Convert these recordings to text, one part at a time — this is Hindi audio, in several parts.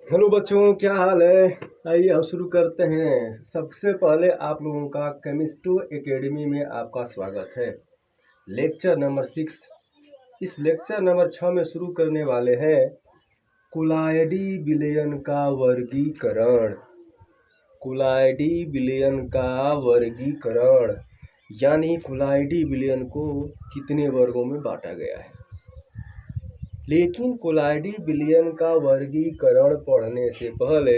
हेलो बच्चों, क्या हाल है। आइए हम शुरू करते हैं। सबसे पहले आप लोगों का केमिस्ट्री एकेडमी में आपका स्वागत है। Lecture number 6। इस लेक्चर नंबर 6 में शुरू करने वाले हैं कुलाइडी विलयन का वर्गीकरण। कुलाइडी विलयन का वर्गीकरण यानी कुलाइडी विलयन को कितने वर्गों में बांटा गया है। लेकिन कुलाइडी विलयन का वर्गीकरण पढ़ने से पहले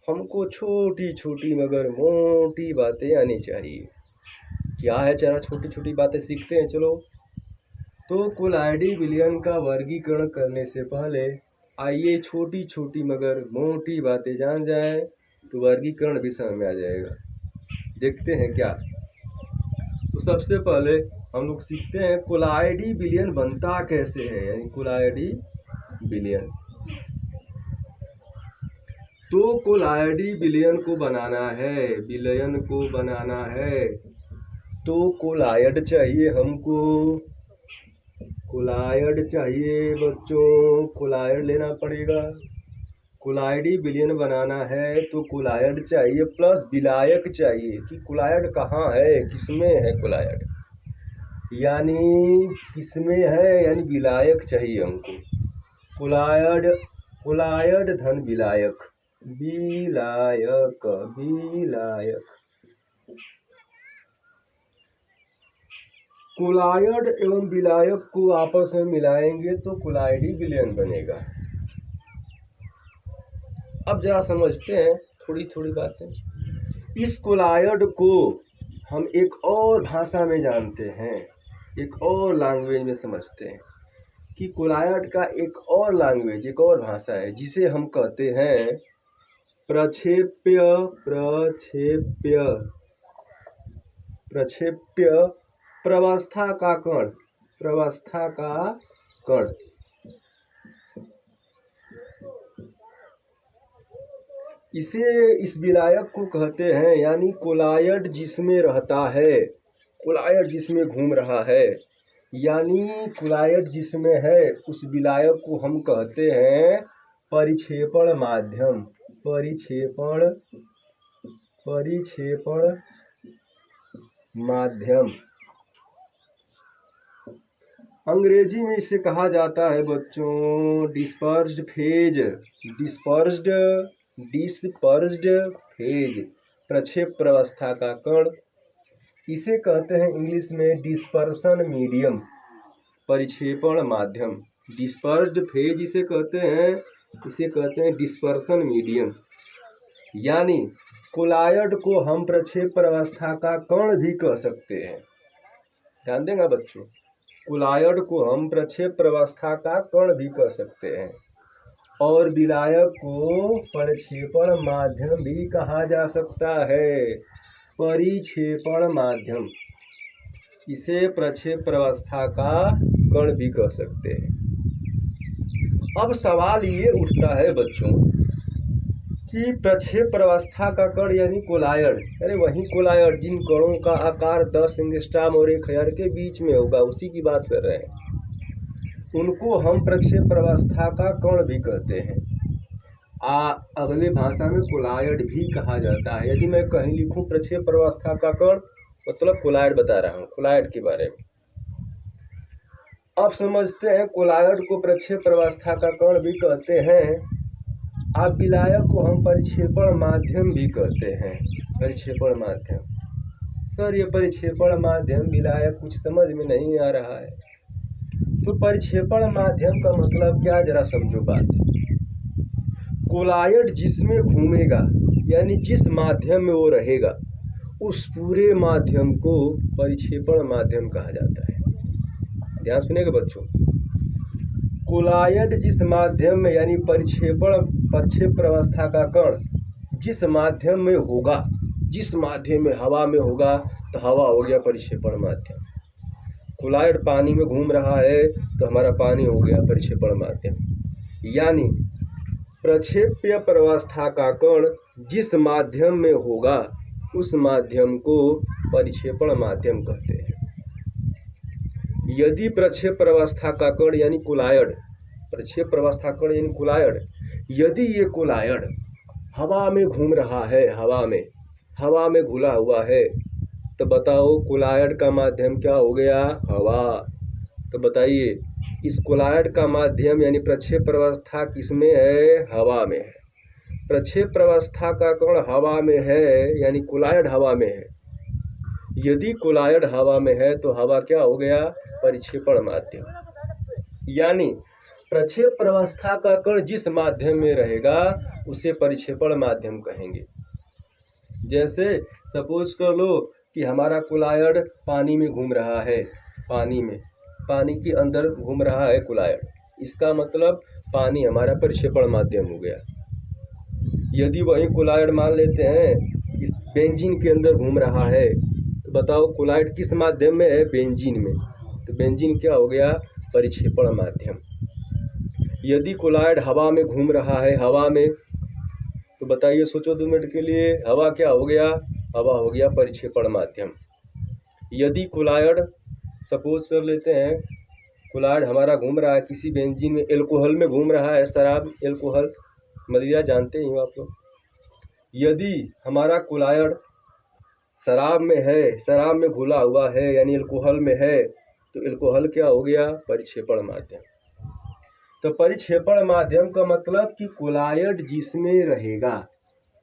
हमको छोटी छोटी मगर मोटी बातें आनी चाहिए। क्या है, जरा छोटी छोटी बातें सीखते हैं। चलो, तो कुलाइडी विलयन का वर्गीकरण करने से पहले आइए छोटी छोटी मगर मोटी बातें जान जाएं, तो वर्गीकरण भी समझ में आ जाएगा। देखते हैं क्या। तो सबसे पहले हम लोग सीखते हैं कुलाइडी विलयन बनता कैसे है, यानी कुलाइडी विलयन। तो कुलाइडी विलयन को बनाना है, विलयन को बनाना है तो कुलाइड चाहिए हमको। कुलाइड चाहिए बच्चों, कुलाइड लेना पड़ेगा। कुलाइडी विलयन बनाना है तो कुलाइड चाहिए प्लस विलायक चाहिए कि कुलाइड कहाँ है, किसमें है कुलाइड, यानी किसमें है, यानी विलायक चाहिए हमको। कुलाइड धन विलायक, विलायक विलायक। कुलाइड एवं विलायक को आपस में मिलाएंगे तो कुलाइडी विलयन बनेगा। अब जरा समझते हैं थोड़ी थोड़ी बातें। इस कुलाइड को हम एक और भाषा में जानते हैं, एक और लैंग्वेज में समझते हैं कि कुलाइड का एक और लैंग्वेज, एक और भाषा है जिसे हम कहते हैं प्रक्षेप्य। प्रक्षेप्य प्रक्षेप्य प्रवस्था का कण, प्रवस्था का कण। इस विलायक को कहते हैं, यानी कुलाइड जिसमें रहता है, कुलाइड जिसमें घूम रहा है, यानी कुलाइड जिसमें है उस विलायक को हम कहते हैं परिक्षेपण माध्यम। परिक्षेपण माध्यम। अंग्रेजी में इसे कहा जाता है बच्चों डिस्पर्स्ड फेज। डिस्पर्स्ड फेज, प्रक्षेप प्रवस्था का कण। इसे कहते हैं इंग्लिश में डिस्पर्सन मीडियम, परिक्षेपण माध्यम। डिस्पर्स्ड फेज इसे कहते हैं डिस्पर्सन मीडियम। यानी कुलाइड को हम प्रक्षेप प्रवस्था का कण भी कह सकते हैं। ध्यान देंगे बच्चों, कुलाइड को हम प्रक्षेप प्रवस्था का कण भी कह सकते हैं और विलायक को परिक्षेपण माध्यम भी कहा जा सकता है। परिक्षेपण माध्यम, इसे प्रक्षेप प्रवस्था का कण भी कह सकते हैं। अब सवाल ये उठता है बच्चों कि प्रक्षेप प्रवस्था का कण यानी कुलाइड, अरे वही कुलाइड जिन कणों का आकार 10 एंगस्ट्रॉम और 1 हेयर के बीच में होगा, उसी की बात कर रहे हैं। उनको हम प्रक्षेप प्रवस्था का कण भी कहते हैं। अगले भाषा में कुलाइड भी कहा जाता है। यदि मैं कहीं लिखूं प्रक्षेप प्रवस्था का कण, मतलब कुलाइड बता रहा हूं, कुलाइड के बारे में। अब समझते हैं कुलाइड को प्रक्षेप प्रवस्था का कण भी कहते हैं। आप विलायक को हम परिक्षेपण माध्यम भी कहते हैं। परिक्षेपण माध्यम, सर ये परिक्षेपण माध्यम विलायक कुछ समझ में नहीं आ रहा है। तो परिक्षेपण माध्यम का मतलब क्या, जरा समझो बात। कुलाइड जिसमें घूमेगा, यानी जिस माध्यम में वो रहेगा, उस पूरे माध्यम को परिक्षेपण माध्यम कहा जाता है। ध्यान सुनेगा बच्चों, कुलाइड जिस माध्यम में, यानी प्रक्षेप प्रवस्था का कण जिस माध्यम में होगा, जिस माध्यम में हवा में होगा तो हवा हो गया परिक्षेपण माध्यम। कुलाइड पानी में घूम रहा है तो हमारा पानी हो गया परिक्षेपण माध्यम। यानी प्रक्षेप्य प्रवस्था का कण जिस माध्यम में होगा उस माध्यम को परिक्षेपण माध्यम कहते हैं। यदि प्रक्षेप प्रवस्था का कण यानी कुलाइड, प्रक्षेप प्रवस्था कण यानी कुलाइड यदि ये कुलायड हवा में घूम रहा है, हवा में घुला हुआ है, तो बताओ कुलायड का माध्यम क्या हो गया? हवा। तो बताइए इस कुलायड का माध्यम यानी प्रक्षेप्य अवस्था किसमें है? हवा में है। प्रक्षेप्य अवस्था का कण हवा में है यानी कुलायड हवा में है। यदि कुलायड हवा में है तो हवा क्या हो गया? परिक्षेपण माध्यम। यानी प्रक्षेप्य अवस्था का कण जिस माध्यम में रहेगा उसे परिक्षेपण माध्यम कहेंगे। जैसे सपोज कर लो कि हमारा कुलायड पानी में घूम रहा है, पानी के अंदर घूम रहा है कुलायड, इसका मतलब पानी हमारा परिक्षेपण माध्यम हो गया। यदि वही कुलायड मान लेते हैं इस बेंजीन के अंदर घूम रहा है, तो बताओ कुलायड किस माध्यम में है? बेंजीन में। तो बेंजीन क्या हो गया? परिक्षेपण माध्यम। यदि कुलायड हवा में घूम रहा है, हवा में, तो बताइए, सोचो 2 मिनट के लिए, हवा क्या हो गया? हवा हो गया परिक्षेपण माध्यम। यदि कुलायड सपोज कर लेते हैं कुलायड हमारा घूम रहा है किसी बेंजीन में, एल्कोहल में घूम रहा है, शराब, एल्कोहल, मदिरा जानते ही हो आप लोग। यदि हमारा कुलायड शराब में है, शराब में घुला हुआ है यानी एल्कोहल में है, तो एल्कोहल क्या हो गया? परिक्षेपण माध्यम। तो परिक्षेपण माध्यम का मतलब कि कुलायड जिसमें रहेगा,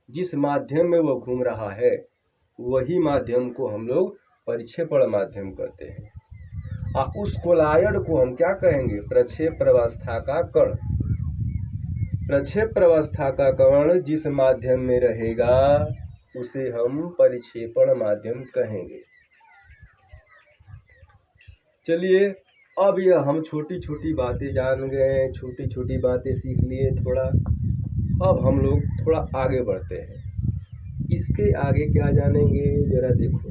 जिस माध्यम में वो घूम रहा है, वही माध्यम को हम लोग परिक्षेपण माध्यम कहते हैं। उस कुलायड को हम क्या कहेंगे? प्रक्षेप्य अवस्था का कण। प्रक्षेप्य अवस्था का कण जिस माध्यम में रहेगा उसे हम परिक्षेपण माध्यम कहेंगे। चलिए, अब यह हम छोटी छोटी बातें जान गए, छोटी छोटी बातें सीख लिए थोड़ा। अब हम लोग थोड़ा आगे बढ़ते हैं। इसके आगे क्या जानेंगे जरा देखो।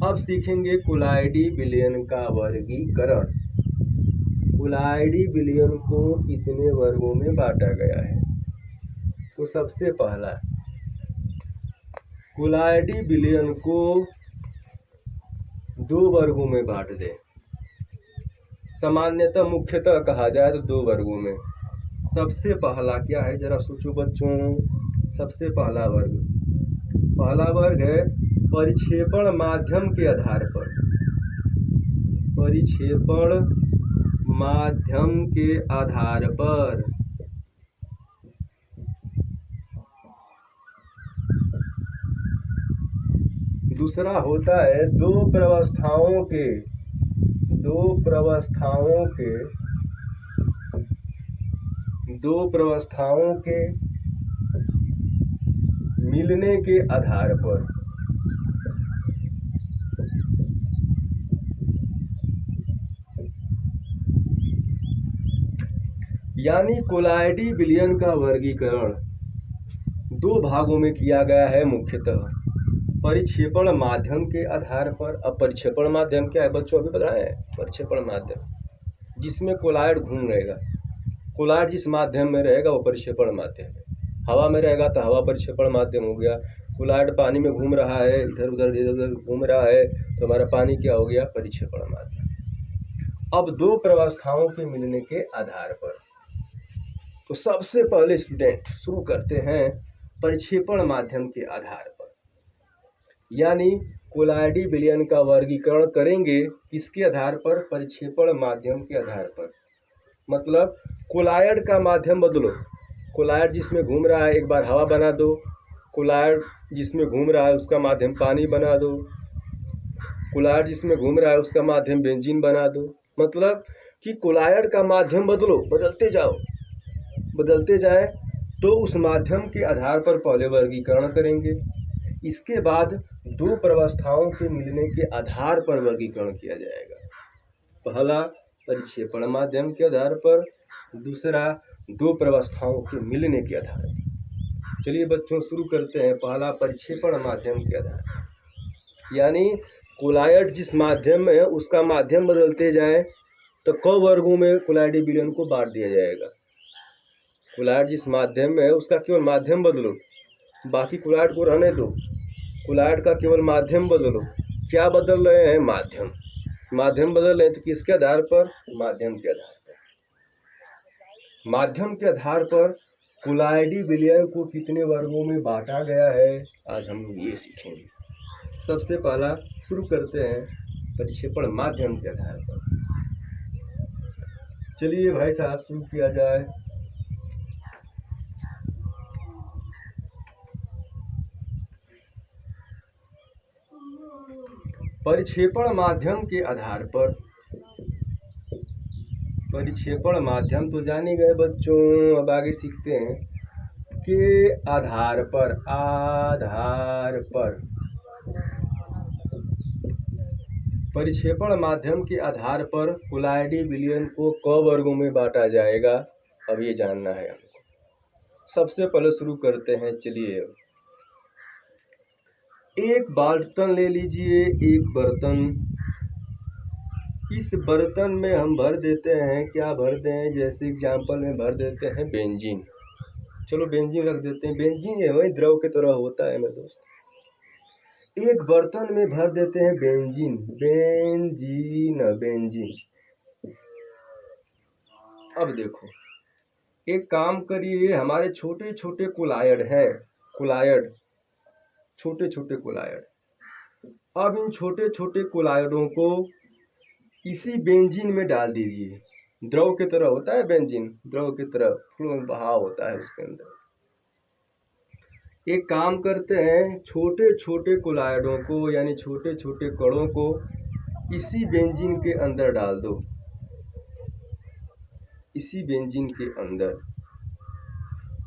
अब सीखेंगे कुलाइडी विलयन का वर्गीकरण। कुलाइडी विलयन को कितने वर्गों में बांटा गया है? तो सबसे पहला, कुलाइडी विलयन को 2 वर्गों में बांट दें। सामान्यतः मुख्यतः कहा जाए तो 2 वर्गों में। सबसे पहला क्या है जरा सोचो बच्चों। सबसे पहला वर्ग है परिक्षेपण माध्यम के आधार पर। परिक्षेपण माध्यम के आधार पर दूसरा होता है दो प्रवस्थाओं के मिलने के आधार पर। यानी कुलाइडी विलयन का वर्गीकरण 2 भागों में किया गया है मुख्यतः, परिक्षेपण माध्यम के आधार पर। अब परिक्षेपण माध्यम क्या है बच्चों? अभी बताया है। परिक्षेपण माध्यम जिसमें कुलाइड घूम रहेगा, कुलाइड जिस माध्यम में रहेगा वो परिक्षेपण माध्यम है। हवा में रहेगा तो हवा परिक्षेपण माध्यम हो गया। कुलाइड पानी में घूम रहा है, इधर उधर घूम रहा है, तो हमारा पानी क्या हो गया? परिक्षेपण माध्यम। अब 2 प्रवस्थाओं के मिलने के आधार पर, तो सबसे पहले स्टूडेंट शुरू करते हैं परिक्षेपण माध्यम के आधार पर। यानी कुलाइडी विलयन का वर्गीकरण करेंगे किसके आधार पर? परिक्षेपण माध्यम के आधार पर। मतलब कुलाइड का माध्यम बदलो। कुलाइड जिसमें घूम रहा है एक बार हवा बना दो, कुलाइड जिसमें घूम रहा है उसका माध्यम पानी बना दो, कुलाइड जिसमें घूम रहा है उसका माध्यम बेंजीन बना दो। मतलब कि कुलाइड का माध्यम बदलो, बदलते जाए तो उस माध्यम के आधार पर पहले वर्गीकरण करेंगे। इसके बाद 2 प्रवस्थाओं के मिलने के आधार पर वर्गीकरण किया जाएगा। पहला परिक्षेपण माध्यम के आधार पर, दूसरा 2 प्रवस्थाओं के मिलने के आधार पर। चलिए बच्चों शुरू करते हैं। पहला परिक्षेपण माध्यम के आधार। यानी कुलाइड जिस माध्यम में है उसका माध्यम बदलते जाए तो क वर्गों में कुलाइडी विलयन को बांट दिया जाएगा। कुलाइड जिस माध्यम में है उसका केवल माध्यम बदलो, बाकी कुलाइड को रहने दो। कुलाइड का केवल माध्यम बदलो। क्या बदल रहे हैं? माध्यम। माध्यम बदल रहे हैं तो किसके आधार पर? माध्यम के आधार पर। माध्यम के आधार पर कोलाइडी विलयन को कितने वर्गों में बांटा गया है, आज हम ये सीखेंगे। सबसे पहला शुरू करते हैं परिक्षेपण माध्यम के आधार पर। चलिए भाई साहब शुरू किया जाए। परिक्षेपण माध्यम के आधार पर, परिक्षेपण माध्यम तो जान ही गए बच्चों, अब आगे सीखते हैं के आधार पर, आधार पर परिक्षेपण माध्यम के आधार पर कोलाइडी विलयन को क वर्गों में बांटा जाएगा, अब ये जानना है हमको। सबसे पहले शुरू करते हैं। चलिए एक बर्तन ले लीजिए, एक बर्तन, इस बर्तन में हम भर देते हैं, क्या भर दें, जैसे एग्जाम्पल में भर देते हैं बेंजीन। चलो बेंजीन रख देते हैं, बेंजीन है वही द्रव की तरह होता है मेरे दोस्त। एक बर्तन में भर देते हैं बेंजीन, बेंजीन, बेंजीन। अब देखो एक काम करिए, हमारे छोटे छोटे कोलायड हैं, कोलायड, छोटे छोटे कोलायड। अब इन छोटे छोटे कोलायडों को इसी बेंजीन में डाल दीजिए। द्रव की तरह होता है बेंजीन, द्रव की तरह फ्लो बहाव होता है उसके अंदर। एक काम करते हैं, छोटे छोटे कोलायडों को यानी छोटे छोटे कणों को इसी बेंजीन के अंदर डाल दो, इसी बेंजीन के अंदर,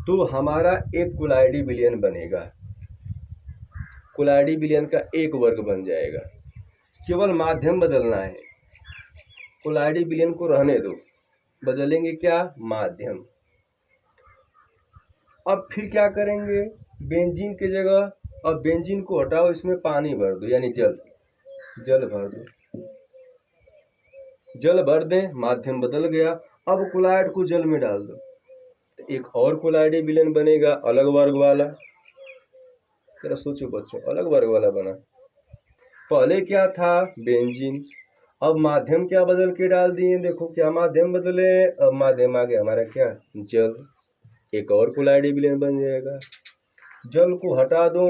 तो हमारा एक कोलाइडी विलयन बनेगा। कोलाइडी विलयन का एक वर्ग बन जाएगा। केवल माध्यम बदलना है, कोलाइडी विलयन को रहने दो, बदलेंगे क्या, माध्यम। अब फिर क्या करेंगे, बेंजीन की जगह अब बेंजीन को हटाओ, इसमें पानी भर दो यानी जल, जल भर दो, जल भर दें, माध्यम बदल गया। अब कोलाइड को जल में डाल दो, तो एक और कोलाइडी विलयन बनेगा, अलग वर्ग वाला। जरा सोचो बच्चों, अलग वर्ग वाला बना। पहले क्या था, बेंजीन, अब माध्यम क्या बदल के डाल दिए, देखो क्या माध्यम बदले, अब माध्यम आ गया हमारा क्या, जल, एक और कोलाइडी विलयन बन जाएगा। जल को हटा दो,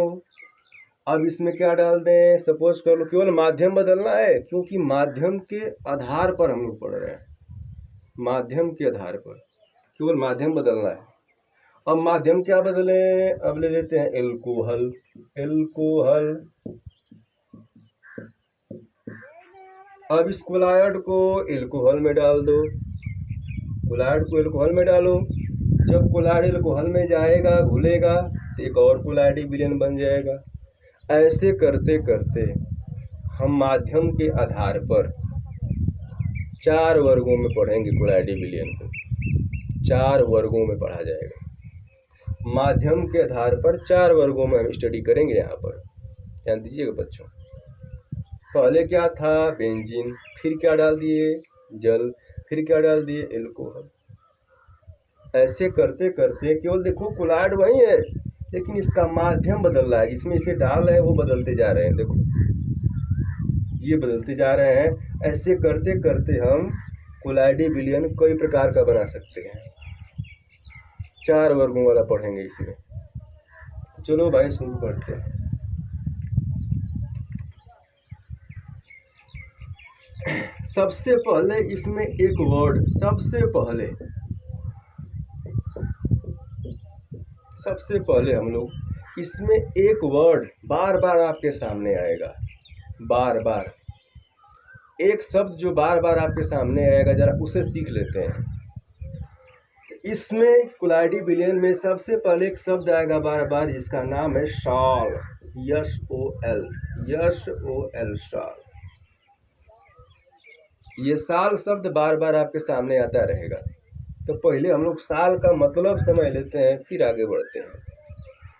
अब इसमें क्या डाल दें, सपोज कर लो केवल माध्यम बदलना है, क्योंकि माध्यम के आधार पर हम लोग पढ़ रहे हैं, माध्यम के आधार पर केवल माध्यम बदलना है। अब माध्यम क्या बदले, अब ले लेते हैं एल्कोहल, एल्कोहल। अब इस कोलायड को एल्कोहल में डाल दो, कोलायड को एल्कोहल में डालो। जब कोलायड एल्कोहल में जाएगा, घुलेगा, तो एक और कोलाइडी विलयन बन जाएगा। ऐसे करते करते हम माध्यम के आधार पर 4 वर्गों में पढ़ेंगे कोलाइडी विलयन को, 4 वर्गों में पढ़ा जाएगा। माध्यम के आधार पर 4 वर्गों में हम स्टडी करेंगे। यहाँ पर ध्यान दीजिएगा बच्चों। पहले क्या था, बेंजीन, फिर क्या डाल दिए, जल, फिर क्या डाल दिए, एल्कोहल। ऐसे करते करते केवल देखो कोलाइड वही है, लेकिन इसका माध्यम बदल रहा है, जिसमें इसे डाल रहे हैं वो बदलते जा रहे हैं, देखो ये बदलते जा रहे हैं। ऐसे करते करते हम कोलाइडी विलयन कई प्रकार का बना सकते हैं। 4 वर्गों वाला पढ़ेंगे इसमें। चलो भाई शुरू करते हैं। सबसे पहले इसमें एक वर्ड, सबसे पहले हम लोग इसमें एक वर्ड बार बार आपके सामने आएगा, बार बार एक शब्द जो बार बार आपके सामने आएगा, जरा उसे सीख लेते हैं। इसमें कोलाइडी विलयन में सबसे पहले एक शब्द आएगा बार बार, जिसका नाम है शॉल, SOL, SOL, ये साल शब्द बार बार आपके सामने आता रहेगा। तो पहले हम लोग साल का मतलब समझ लेते हैं, फिर आगे बढ़ते हैं।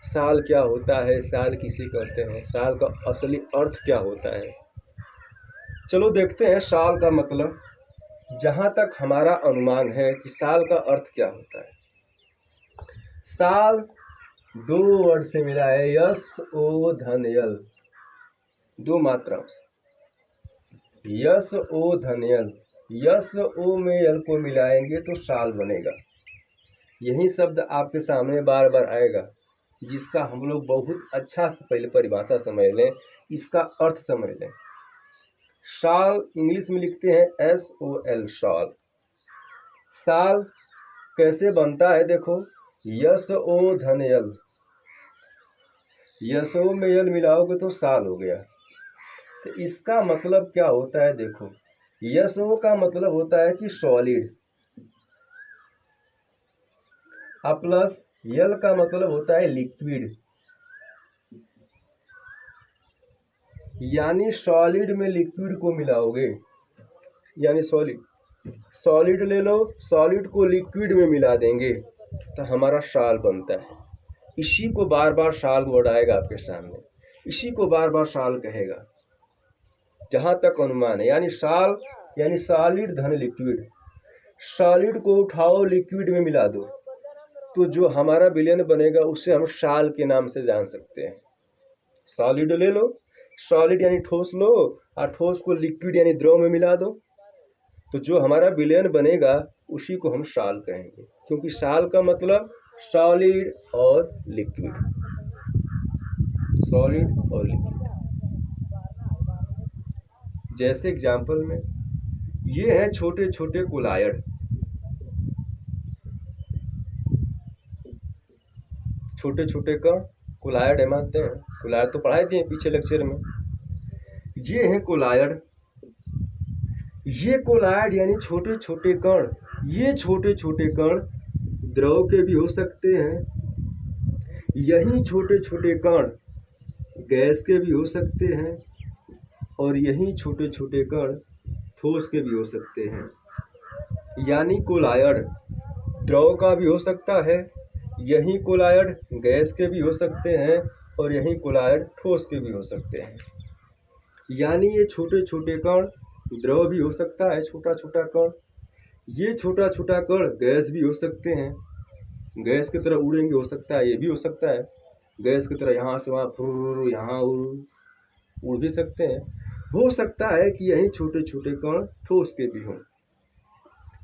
साल क्या होता है, साल किसे कहते हैं, साल का असली अर्थ क्या होता है। चलो देखते हैं साल का मतलब। जहाँ तक हमारा अनुमान है कि साल का अर्थ क्या होता है, साल 2 वर्ड से मिला है, SO धन यल, 2 मात्राओं से, SO धन यल, SO में यल को मिलाएंगे तो साल बनेगा। यही शब्द आपके सामने बार बार आएगा, जिसका हम लोग बहुत अच्छा से पहले परिभाषा समझ लें, इसका अर्थ समझ लें। शाल इंग्लिश में लिखते हैं SOL, शाल। साल कैसे बनता है देखो, SO धन यल, SO में यल मिलाओगे तो साल हो गया। तो इसका मतलब क्या होता है देखो, SO का मतलब होता है कि सॉलिड, प्लस यल का मतलब होता है लिक्विड, यानी सॉलिड में लिक्विड को मिलाओगे, यानी सॉलिड ले लो, सॉलिड को लिक्विड में मिला देंगे तो हमारा शाल बनता है। इसी को बार बार शाल वर्ड आएगा आपके सामने, इसी को बार बार शाल कहेगा जहां तक अनुमान है। यानी शाल यानी सॉलिड धन लिक्विड, सॉलिड को उठाओ लिक्विड में मिला दो तो जो हमारा विलयन बनेगा उसे हम शाल के नाम से जान सकते हैं। सॉलिड ले लो, सॉलिड यानी ठोस लो, और ठोस को लिक्विड यानी द्रव में मिला दो तो जो हमारा विलयन बनेगा उसी को हम शाल कहेंगे, क्योंकि शाल का मतलब सॉलिड और लिक्विड, सॉलिड और लिक्विड। जैसे एग्जाम्पल में ये हैं छोटे छोटे कोलायड, छोटे छोटे कण कोलायड है, मानते हैं, कोलायड तो पढ़ाए थे पीछे लेक्चर में। ये हैं कोलायड, ये कोलायड यानी छोटे छोटे कण। ये छोटे छोटे कण द्रव के भी हो सकते हैं, यही छोटे छोटे कण गैस के भी हो सकते हैं, और यही छोटे छोटे कण ठोस के भी हो सकते हैं। यानी कोलायड द्रव का भी हो सकता है, यही कोलायड गैस के भी हो सकते हैं, और यही कोलायड ठोस के भी हो सकते हैं। यानी ये छोटे छोटे कण द्रव भी हो सकता है, छोटा छोटा कण, ये छोटा छोटा कण गैस भी हो सकते हैं, गैस की तरह उड़ेंगे हो सकता है, ये भी हो सकता है गैस की तरह यहाँ से वहाँ फुर यहाँ उड़ भी सकते हैं। हो सकता है कि यही छोटे छोटे कण ठोस के भी हों,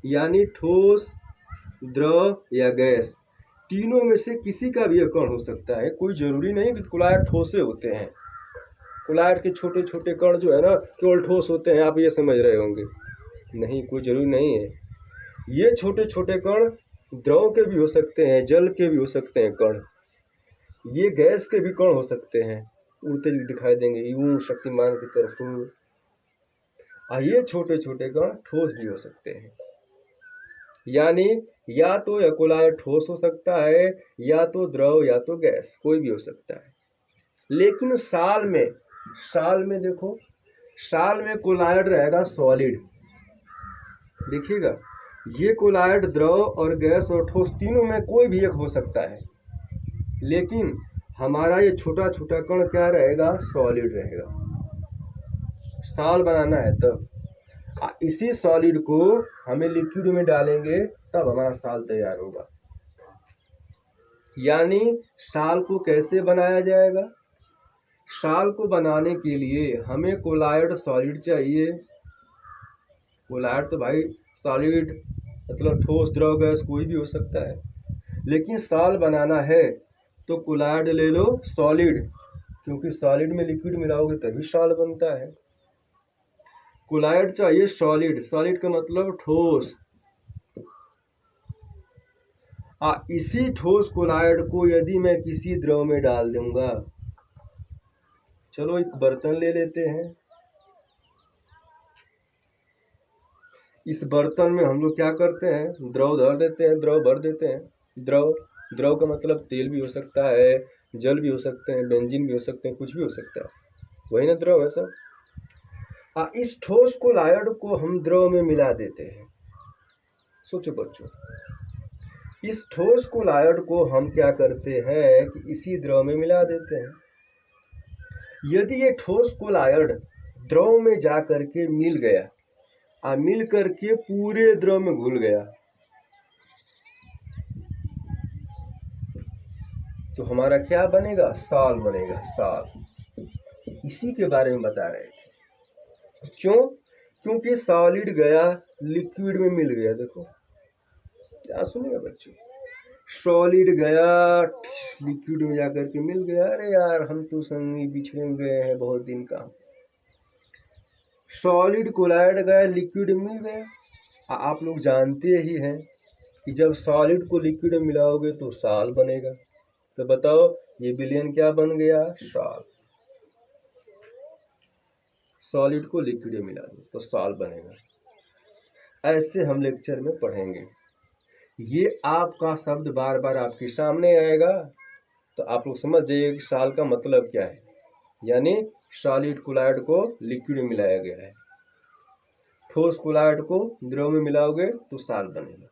यानी ठोस, द्रव या गैस, तीनों में से किसी का भी कण हो सकता है। कोई जरूरी नहीं कि कोलायड ठोसे होते हैं, कोलायड के छोटे छोटे कण जो है ना केवल ठोस होते हैं, आप ये समझ रहे होंगे, नहीं, कोई जरूरी नहीं है। ये छोटे छोटे कण द्रव के भी हो सकते हैं, जल के भी हो सकते हैं कण, ये गैस के भी कण हो सकते हैं, उड़ते दिखाई देंगे यूं शक्तिमान की तरफ। ये छोटे छोटे कण ठोस भी हो सकते हैं, यानी या तो यह कोलायड ठोस हो सकता है, या तो द्रव, या तो गैस, कोई भी हो सकता है। लेकिन साल में देखो, साल में कोलायड रहेगा सॉलिड, देखिएगा, ये कोलायड द्रव और गैस और ठोस तीनों में कोई भी एक हो सकता है, लेकिन हमारा ये छोटा छोटा कण क्या रहेगा, सॉलिड रहेगा। साल बनाना है तब इसी सॉलिड को हमें लिक्विड में डालेंगे तब हमारा साल तैयार होगा। यानी साल को कैसे बनाया जाएगा, साल को बनाने के लिए हमें कोलायड सॉलिड चाहिए। कोलायड तो भाई सॉलिड मतलब ठोस, द्रव, गैस कोई भी हो सकता है, लेकिन साल बनाना है तो कोलायड ले लो सॉलिड, क्योंकि सॉलिड में लिक्विड मिलाओगे तभी साल बनता है। कोलायड चाहिए सॉलिड, सॉलिड का मतलब ठोस। इसी ठोस कोलायड को यदि मैं किसी द्रव में डाल दूंगा, चलो एक बर्तन ले लेते हैं, इस बर्तन में हम लोग क्या करते हैं, द्रव धर देते हैं, द्रव भर देते हैं। द्रव का मतलब तेल भी हो सकता है, जल भी हो सकते हैं, बेंजीन भी हो सकते हैं, कुछ भी हो सकता है, वही ना द्रव है सब। इस ठोस कोलायड को हम द्रव में मिला देते हैं। सोचो बच्चों, इस ठोस कोलायड को हम क्या करते हैं कि इसी द्रव में मिला देते हैं। यदि ये ठोस कोलायड द्रव में जा करके मिल गया, मिल करके पूरे द्रव में घुल गया, तो हमारा क्या बनेगा, साल बनेगा, साल। इसी के बारे में बता रहे थे। क्यों? क्योंकि सॉलिड गया लिक्विड में मिल गया। देखो क्या सुनेगा बच्चों, सॉलिड गया लिक्विड में जाकर के मिल गया। अरे यार हम तो संगी बिछड़े गए हैं बहुत दिन का। सॉलिड कोलाइड गया लिक्विड में मिल गया। आप लोग जानते ही हैं कि जब सॉलिड को लिक्विड में मिलाओगे तो साल बनेगा। तो बताओ ये विलयन क्या बन गया? साल। सॉलिड को लिक्विड में मिला दो तो साल बनेगा। ऐसे हम लेक्चर में पढ़ेंगे। ये आपका शब्द बार बार आपके सामने आएगा तो आप लोग समझ जाइए कि साल का मतलब क्या है। यानी सॉलिड कोलाइड को लिक्विड में मिलाया गया है। ठोस कोलाइड को द्रव में मिलाओगे तो साल बनेगा।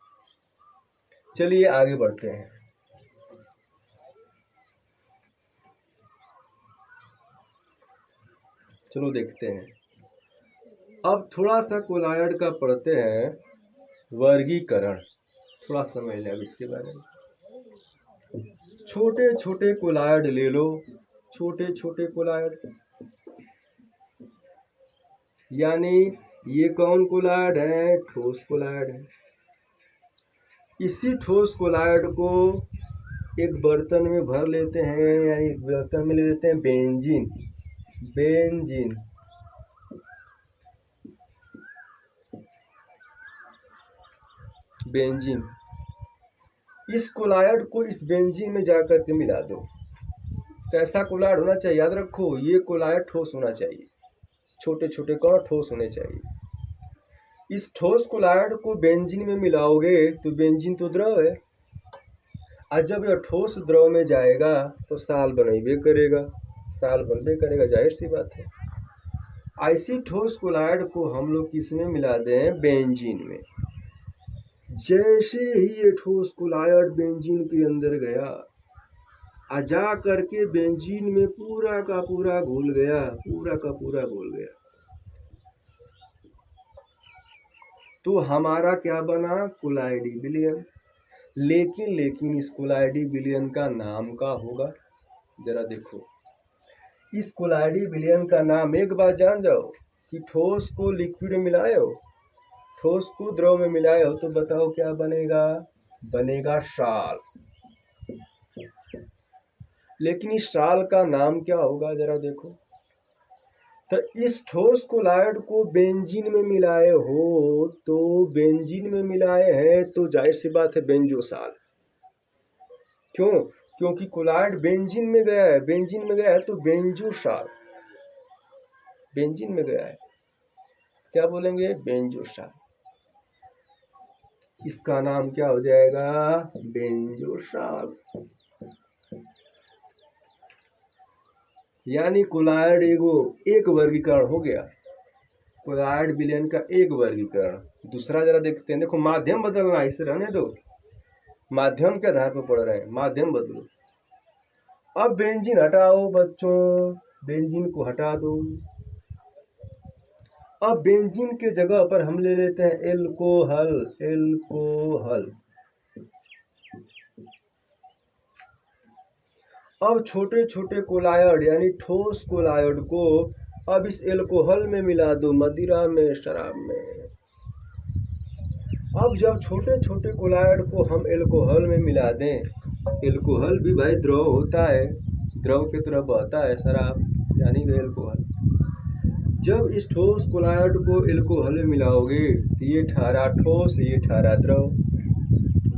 चलिए आगे बढ़ते हैं। चलो देखते हैं। अब थोड़ा सा कोलाइड का पढ़ते हैं वर्गीकरण। थोड़ा समझ लें अब इसके बारे में। छोटे छोटे कोलाइड ले लो। छोटे छोटे कोलाइड यानी ये कौन कोलाइड है? ठोस कोलाइड है। इसी ठोस कोलाइड को एक बर्तन में भर लेते हैं, यानी एक बर्तन में ले लेते हैं बेंजीन। बेंजीन बेंजीन इस कोलाइड को इस बेंजीन में जाकर के मिला दो। कैसा कोलाइड होना चाहिए? याद रखो ये कोलाइड ठोस होना चाहिए। छोटे छोटे कण ठोस होने चाहिए। इस ठोस कोलाइड को बेंजीन में मिलाओगे तो बेंजीन तो द्रव है, और जब यह ठोस द्रव में जाएगा तो साल बनबे करेगा। साल बनबे करेगा, जाहिर सी बात है। ऐसी ठोस कोलाइड को हम लोग किसमें मिला दें? बेंजीन में। जैसे ही ये ठोस कोलाइड बेंजीन के अंदर गया, जा करके बेंजीन में पूरा का पूरा घुल गया, पूरा का पूरा घुल गया, तो हमारा क्या बना? कोलाइडी विलयन। लेकिन इस कोलाइडी विलयन का नाम क्या होगा? जरा देखो, इस कोलाइडी विलयन का नाम एक बार जान जाओ कि ठोस को लिक्विड में मिलाए हो, ठोस को द्रव में मिलाए हो, तो बताओ क्या बनेगा? बनेगा साल। लेकिन इस साल का नाम क्या होगा? जरा देखो। तो इस ठोस कोलाइड को बेंजीन में मिलाए हो, तो बेंजीन में मिलाए हैं तो जाहिर सी बात है बेंजोसाल। क्यों? क्योंकि कोलाइड बेंजीन में गया है। बेंजीन में गया है तो बेंजोसाल। बेंजीन में गया है, क्या बोलेंगे? बेंजोसाल। इसका नाम क्या हो जाएगा? बेंजोसाल। यानी कोलाइड एक वर्गीकरण हो गया। कोलाइड विलयन का एक वर्गीकरण। दूसरा जरा देखते हैं। देखो माध्यम बदलना, इसे रहने दो। माध्यम के आधार पर पढ़ रहे हैं, माध्यम बदलो। अब बेंजीन हटाओ बच्चों, बेंजीन को हटा दो। अब बेंजीन के जगह पर हम ले लेते हैं एल्कोहल। एल्कोहल। अब छोटे छोटे कोलाइड यानी ठोस कोलाइड को अब इस एल्कोहल में मिला दो, मदिरा में, शराब में। अब जब छोटे छोटे कोलाइड को हम एल्कोहल में मिला दें, एल्कोहल भी भाई द्रव होता है, द्रव की तरह बहता है शराब, यानी कि एल्कोहल। जब इस ठोस कोलाइड को एल्कोहल में मिलाओगे तो ये ठहरा ठोस, ये ठहरा द्रव।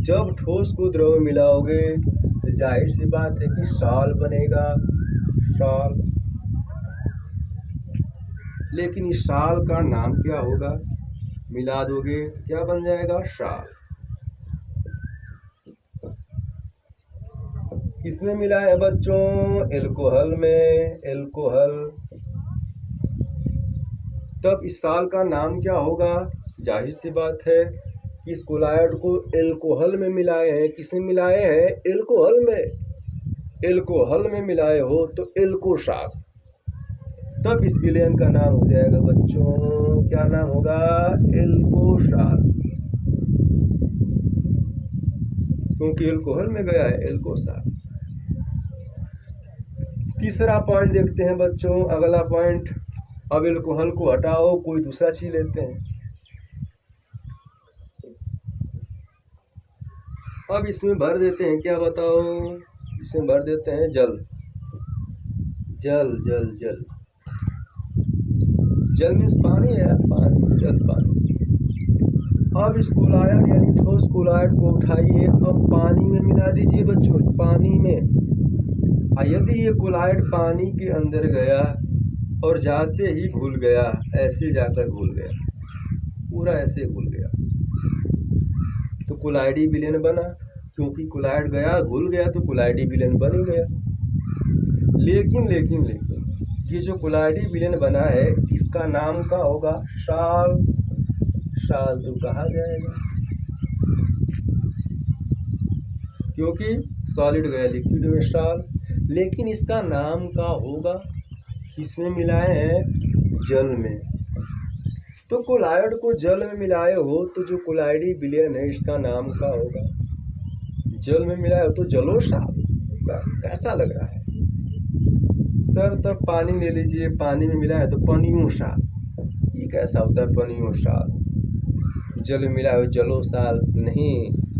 जब ठोस को द्रव में मिलाओगे तो जाहिर सी बात है कि साल बनेगा, साल। लेकिन इस साल का नाम क्या होगा? मिला दोगे क्या बन जाएगा? साल। किसमें मिला है बच्चों? एल्कोहल में। एल्कोहल। तब इस साल का नाम क्या होगा? जाहिर सी बात है कि इस कोलाइड को एल्कोहल में मिलाए हैं। किसमें मिलाए हैं? एल्कोहल में। एल्कोहल में मिलाए हो तो एल्कोसाल। तब इस विलयन का नाम हो जाएगा बच्चों, क्या नाम होगा? एल्कोसाल। क्योंकि एल्कोहल में गया है, एल्कोसाल। तीसरा पॉइंट देखते हैं बच्चों, अगला पॉइंट। अब एल्कोहल को हटाओ, कोई दूसरा चीज लेते हैं। अब इसमें भर देते हैं, क्या बताओ, इसमें भर देते हैं जल। जल जल जल जल मीन्स पानी है, पानी, जल पानी। अब इस कोलायड यानी ठोस कोलायड को उठाइए, अब पानी में मिला दीजिए बच्चों, पानी में। यदि ये कोलायड पानी के अंदर गया और जाते ही घुल गया, ऐसे जाकर घुल गया, पूरा ऐसे घुल गया, तो कोलायडी विलेन बना। क्योंकि कोलायड गया, घुल गया, तो कोलायडी विलेन बन ही गया। लेकिन लेकिन लेकिन ये जो कोलायडी विलेन बना है, इसका नाम का होगा साल। साल तो कहा जाएगा, क्योंकि सॉलिड गया लिक्विड में साल। लेकिन इसका नाम का होगा, किसमें मिलाए हैं, जल में। तो कोलायड को जल में मिलाए हो तो जो कोलायडी विलेन है इसका नाम का होगा, जल में मिलाए हो तो जलोसाल। कैसा लग रहा है सर? तब पानी ले लीजिए, पानी में मिला है तो पनियोसाल। ये कैसा होता है पनियोसाल? जल में मिला है जलोसाल नहीं।